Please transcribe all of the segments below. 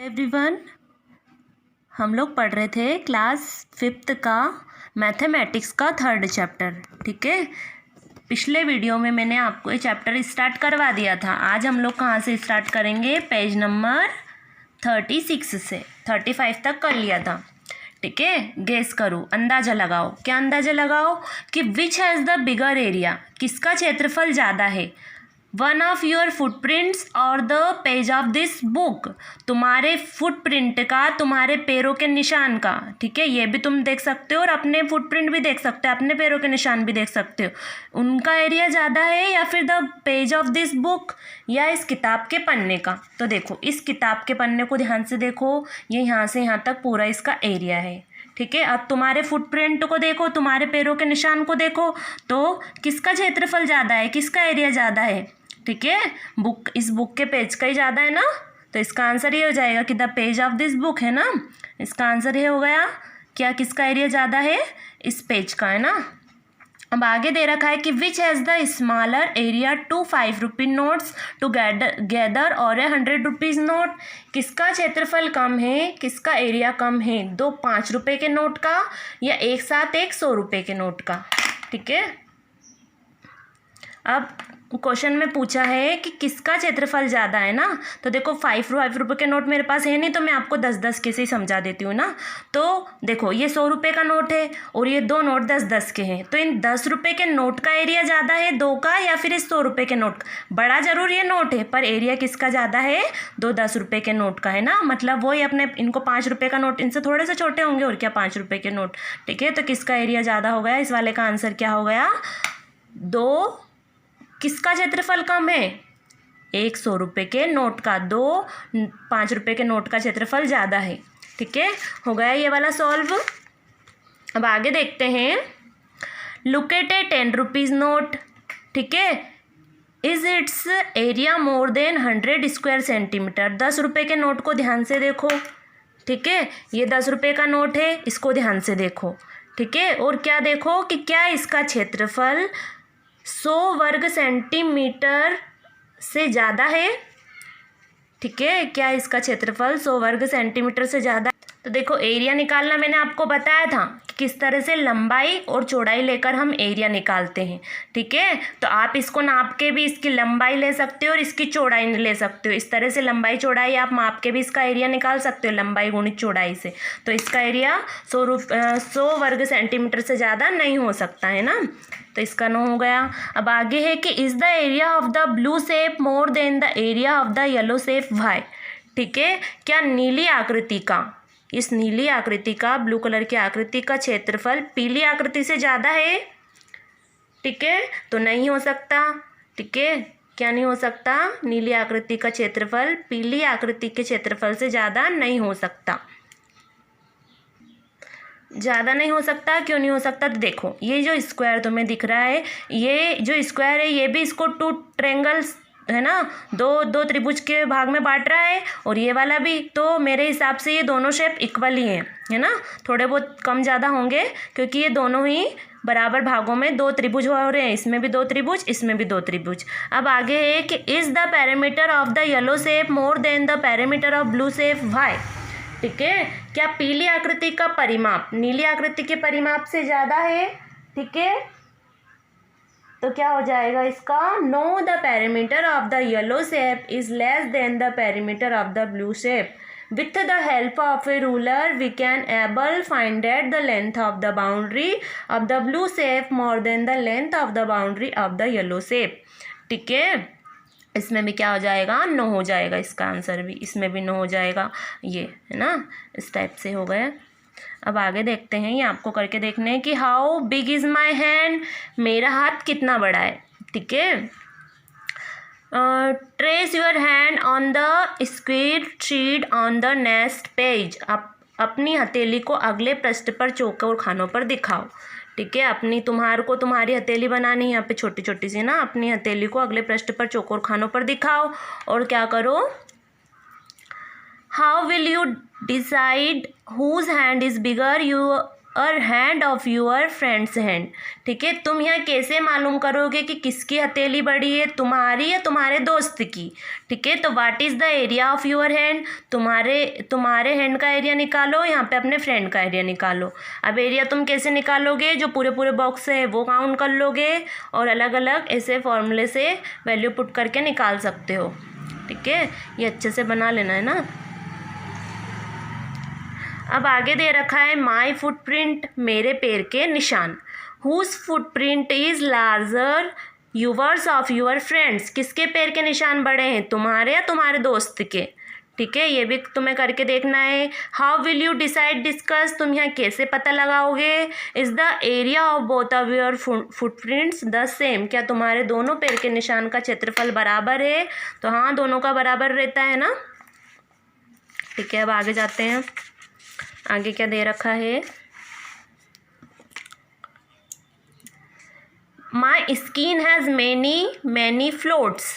Everyone, हम लोग पढ़ रहे थे क्लास 5th का मैथमेटिक्स का 3rd चैप्टर। ठीक है, पिछले वीडियो में मैंने आपको ये चैप्टर स्टार्ट करवा दिया था। आज हम लोग कहाँ से स्टार्ट करेंगे? पेज नंबर 36 से 35 तक कर लिया था। ठीक है, गेस करो, अंदाज़ा लगाओ। क्या अंदाज़ा लगाओ कि which has the bigger area, किसका क्षेत्रफल ज़्यादा है? वन ऑफ योर फुटप्रिंट्स और the page of this book, तुम्हारे फुटप्रिंट का, तुम्हारे पैरों के निशान का। ठीक है, ये भी तुम देख सकते हो और अपने फुटप्रिंट भी देख सकते हो, अपने पैरों के निशान भी देख सकते हो। उनका एरिया ज़्यादा है या फिर the page of this book, या इस किताब के पन्ने का? तो देखो, इस किताब के पन्ने को ध्यान से देखो, ये यहाँ से यहाँ तक पूरा इसका एरिया है। ठीक है, अब तुम्हारे फुटप्रिंट को देखो, तुम्हारे पैरों के निशान को देखो, तो किसका क्षेत्रफल ज़्यादा है, किसका एरिया ज़्यादा है? ठीक है, बुक, इस बुक के पेज का ही ज़्यादा है ना, तो इसका आंसर ये हो जाएगा कि the page of this book है ना। इसका आंसर ये हो गया, क्या किसका एरिया ज़्यादा है? इस पेज का, है ना। अब आगे दे रखा है कि which has the smaller area two 5 rupee notes together और 100 रुपीज़ नोट। किसका क्षेत्रफल कम है, किसका एरिया कम है? दो 5 रुपये के नोट का या एक साथ एक 100 रुपये के नोट का? ठीक है, अब क्वेश्चन में पूछा है कि किसका क्षेत्रफल ज़्यादा है ना। तो देखो, 5 रुपये के नोट मेरे पास है नहीं, तो मैं आपको 10-10 के से ही समझा देती हूँ ना। तो देखो, ये 100 रुपये का नोट है और ये दो नोट 10-10 के हैं, तो इन 10 रुपये के नोट का एरिया ज़्यादा है दो का, या फिर इस 100 रुपये के नोट का? बड़ा जरूर ये नोट है, पर एरिया किसका ज़्यादा है? दो 10 रुपये के नोट का, है ना। मतलब वही अपने, इनको 5 रुपये का नोट, इनसे थोड़े से छोटे होंगे और क्या, 5 रुपये के नोट। ठीक है, तो किसका एरिया ज़्यादा हो गया? इस वाले का आंसर क्या हो गया? दो। किसका क्षेत्रफल कम है? एक 100 रुपये के नोट का, दो 5 रुपये के नोट का क्षेत्रफल ज़्यादा है। ठीक है, हो गया ये वाला सॉल्व। अब आगे देखते हैं, look at A 10 rupees note. ठीक है, is it's area more than 100 square centimetre. 10 रुपये के नोट को ध्यान से देखो। ठीक है, ये 10 रुपये का नोट है, इसको ध्यान से देखो। ठीक है, और क्या देखो कि क्या इसका क्षेत्रफल 100 वर्ग सेंटीमीटर से ज़्यादा है? ठीक है, क्या इसका क्षेत्रफल 100 वर्ग सेंटीमीटर से ज़्यादा? तो देखो, एरिया निकालना मैंने आपको बताया था कि किस तरह से लंबाई और चौड़ाई लेकर हम एरिया निकालते हैं। ठीक है, तो आप इसको नाप के भी इसकी लंबाई ले सकते हो और इसकी चौड़ाई ले सकते हो। इस तरह से लंबाई चौड़ाई आप माप के भी इसका एरिया निकाल सकते हो, लंबाई गुणित चौड़ाई से। तो इसका एरिया 100 वर्ग सेंटीमीटर से ज़्यादा नहीं हो सकता, है ना। तो इसका 9 हो गया। अब आगे है कि is the area of the blue shape more than the area of the yellow shape why. ठीक है, क्या नीली आकृति का, इस नीली आकृति का, ब्लू कलर की आकृति का क्षेत्रफल पीली आकृति से ज़्यादा है? ठीक है, तो नहीं हो सकता। ठीक है, क्या नहीं हो सकता? नीली आकृति का क्षेत्रफल पीली आकृति के क्षेत्रफल से ज़्यादा नहीं हो सकता। ज़्यादा नहीं हो सकता, क्यों नहीं हो सकता? तो देखो, ये जो स्क्वायर तुम्हें दिख रहा है, ये जो स्क्वायर है, ये भी इसको 2 ट्रायंगल्स, है ना, दो त्रिभुज के भाग में बांट रहा है, और ये वाला भी। तो मेरे हिसाब से ये दोनों शेप इक्वल ही हैं, है ना। थोड़े बहुत कम ज़्यादा होंगे, क्योंकि ये दोनों ही बराबर भागों में 2 त्रिभुज हो रहे हैं। इसमें भी 2 त्रिभुज, इसमें भी 2 त्रिभुज। अब आगे है कि is the parameter of the yellow shape more than the parameter of blue shape why. ठीक है, क्या पीली आकृति का परिमाप नीली आकृति के परिमाप से ज़्यादा है? ठीक है, तो क्या हो जाएगा इसका? No, the parameter of the yellow shape is less than the parameter of the blue shape. With the help of a ruler we can able find that the length of the boundary of the blue shape more than the length of the boundary of the yellow shape. ठीक है, इसमें भी क्या हो जाएगा? 9 हो जाएगा इसका आंसर भी, इसमें भी 9 हो जाएगा। ये है ना, इस टाइप से हो गया। अब आगे देखते हैं, ये आपको करके देखने हैं कि how big is my hand, मेरा हाथ कितना बड़ा है। ठीक है, trace your hand on the square sheet on the next page. अपनी हथेली को अगले पृष्ठ पर चौकोर खानों पर दिखाओ। ठीक है, अपनी, तुम्हारी हथेली बनानी है यहाँ पे छोटी छोटी सी ना। अपनी हथेली को अगले पृष्ठ पर चौकोर खानों पर दिखाओ और क्या करो? How will you decide whose hand is bigger? और hand of your friends hand. ठीक है, तुम यहाँ कैसे मालूम करोगे कि किसकी हथेली बड़ी है, तुम्हारी या तुम्हारे दोस्त की। ठीक है, तो what is the area of your hand, तुम्हारे हैंड का एरिया निकालो, यहाँ पे अपने फ्रेंड का एरिया निकालो। अब एरिया तुम कैसे निकालोगे, जो पूरे पूरे बॉक्स है वो काउंट कर लोगे और अलग अलग ऐसे फॉर्मूले से वैल्यू पुट करके निकाल सकते हो। ठीक है, ये अच्छे से बना लेना है ना। अब आगे दे रखा है माई फुटप्रिंट, मेरे पैर के निशान। Whose footprint is larger, yours of your friends, किसके पैर के निशान बड़े हैं, तुम्हारे या तुम्हारे दोस्त के। ठीक है, ये भी तुम्हें करके देखना है। How will you decide discuss, तुम यहाँ कैसे पता लगाओगे। Is the area of both of your footprints the same, क्या तुम्हारे दोनों पैर के निशान का क्षेत्रफल बराबर है। तो हाँ, दोनों का बराबर रहता है ना। ठीक है, अब आगे जाते हैं। आगे क्या दे रखा है, my skin has many floats,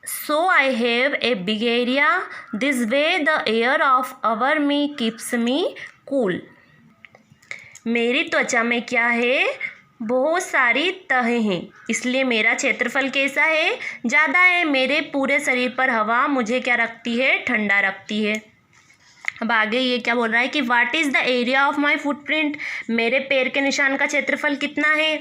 so I have a big area, this way the air of our me keeps me cool. मेरी त्वचा में क्या है, बहुत सारी तहें हैं, इसलिए मेरा क्षेत्रफल कैसा है, ज़्यादा है। मेरे पूरे शरीर पर हवा मुझे क्या रखती है, ठंडा रखती है। अब आगे ये क्या बोल रहा है कि what is the area of my footprint, मेरे पैर के निशान का क्षेत्रफल कितना है।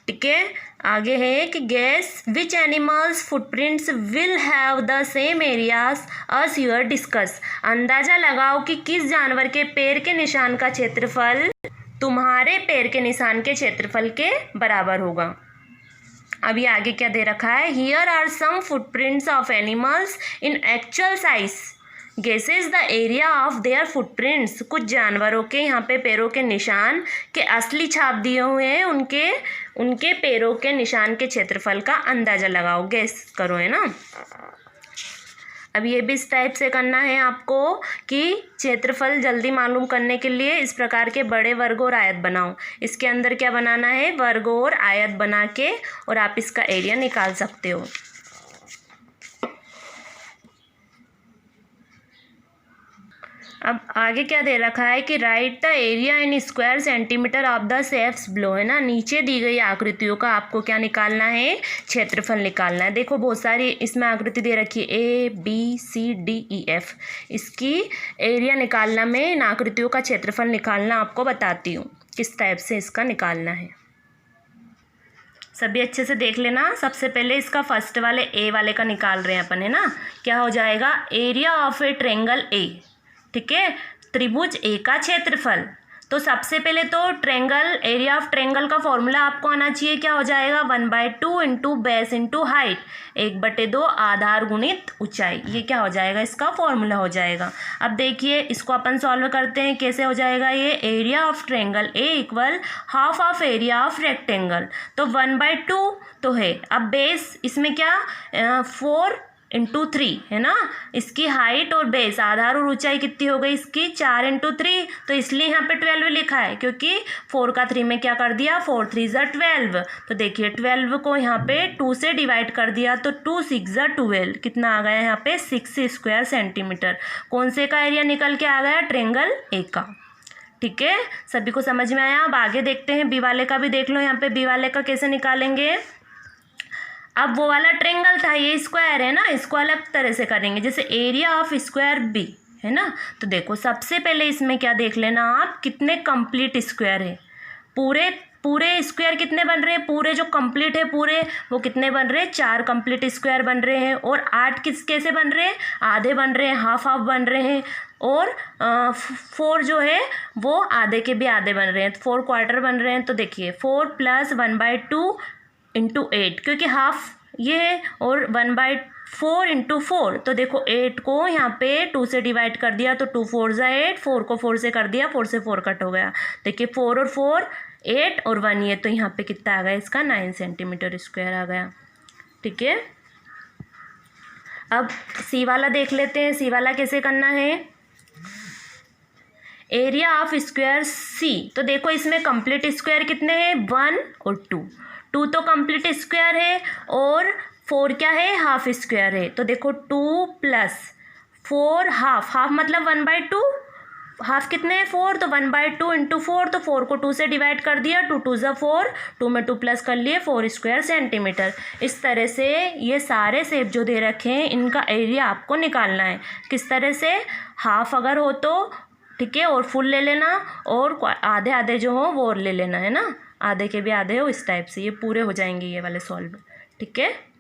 ठीक है, आगे है कि guess which animals footprints will have the same areas as your discuss, अंदाज़ा लगाओ कि किस जानवर के पैर के निशान का क्षेत्रफल तुम्हारे पैर के निशान के क्षेत्रफल के बराबर होगा। अब ये आगे क्या दे रखा है, here are some footprints of animals in actual size, guesses the area of their footprints, कुछ जानवरों के यहाँ पे पैरों के निशान के असली छाप दिए हुए हैं, उनके पैरों के निशान के क्षेत्रफल का अंदाज़ा लगाओ, गेस करो, है ना। अब ये भी इस टाइप से करना है आपको कि क्षेत्रफल जल्दी मालूम करने के लिए इस प्रकार के बड़े वर्ग और आयत बनाओ। इसके अंदर क्या बनाना है, वर्ग और आयत बना के और आप इसका एरिया निकाल सकते हो। अब आगे क्या दे रखा है कि right the area in square centimetre of the shapes below, है ना। नीचे दी गई आकृतियों का आपको क्या निकालना है, क्षेत्रफल निकालना है। देखो बहुत सारी इसमें आकृति दे रखी है, A B C D E F, इसकी एरिया निकालना, मैं इन आकृतियों का क्षेत्रफल निकालना आपको बताती हूँ किस टाइप से इसका निकालना है। सभी अच्छे से देख लेना। सबसे पहले इसका फर्स्ट वाले ए वाले का निकाल रहे हैं अपन, है ना। क्या हो जाएगा, area of a triangle A. ठीक है, त्रिभुज ए का क्षेत्रफल। तो सबसे पहले तो ट्रेंगल, एरिया ऑफ ट्रेंगल का फॉर्मूला आपको आना चाहिए। क्या हो जाएगा, 1/2 इंटू बेस इंटू हाइट, 1/2 आधार गुणित ऊंचाई, ये क्या हो जाएगा, इसका फॉर्मूला हो जाएगा। अब देखिए इसको अपन सॉल्व करते हैं, कैसे हो जाएगा ये, area of triangle A equal half of area of rectangle, तो 1/2 तो है। अब बेस इसमें क्या 4 इंटू 3 है ना, इसकी हाइट और बेस, आधार और ऊंचाई कितनी हो गई इसकी 4 इंटू 3, तो इसलिए यहाँ पे 12 लिखा है, क्योंकि 4 का 3 में क्या कर दिया, 4 3 ज़ा 12। तो देखिए 12 को यहाँ पे 2 से डिवाइड कर दिया, तो 2 6 ज़ा 12, कितना आ गया यहाँ पे 6 स्क्वायर सेंटीमीटर। कौन से का एरिया निकल के आ गया, ट्रेंगल ए का। ठीक है, सभी को समझ में आया। अब आगे देखते हैं बी वाले का भी देख लो। यहाँ पे बी वाले का कैसे निकालेंगे, अब वो वाला ट्रेंगल था, ये स्क्वायर है ना, इसको अलग तरह से करेंगे, जैसे एरिया ऑफ स्क्वायर बी, है ना। तो देखो सबसे पहले इसमें क्या देख लेना आप, कितने कंप्लीट स्क्वायर है, पूरे स्क्वायर कितने बन रहे हैं, पूरे जो कंप्लीट है पूरे, वो कितने बन रहे हैं, 4 कंप्लीट स्क्वायर बन रहे हैं। और 8 कैसे बन रहे हैं, आधे बन रहे हैं, हाफ हाफ बन रहे हैं। और 4 जो है वो आधे के भी आधे बन रहे हैं, 4 क्वार्टर बन रहे हैं। तो देखिए 4 + 1/2 इंटू 8, क्योंकि हाफ ये है, और 1/4 इंटू 4, तो देखो 8 को यहाँ पे 2 से डिवाइड कर दिया, तो 2 4 ज़ा 8, 4 को 4 से कर दिया, 4 से 4 कट हो गया। देखिए 4 और 4 8 और 1, ये तो यहाँ पे कितना आ गया इसका 9 सेंटीमीटर स्क्वायर आ गया। ठीक है, अब सी वाला देख लेते हैं। सी वाला कैसे करना है, एरिया ऑफ स्क्वायर सी, तो देखो इसमें कंप्लीट स्क्वायर कितने हैं, 1 और 2 तो कंप्लीट स्क्वायर है, और 4 क्या है, हाफ स्क्वायर है। तो देखो 2 + 4 हाफ मतलब 1/2, हाफ कितने हैं 4, तो 1/2 इंटू 4, तो 4 को 2 से डिवाइड कर दिया, 2 2 ज़ा 4, 2 में 2 प्लस कर लिए, 4 स्क्वायर सेंटीमीटर। इस तरह से ये सारे शेप जो दे रखे हैं इनका एरिया आपको निकालना है। किस तरह से, हाफ अगर हो तो ठीक है और फुल ले लेना, और आधे आधे जो हो वो और ले लेना है ना, आधे के भी आधे हो, इस टाइप से ये पूरे हो जाएंगे ये वाले सॉल्व। ठीक है।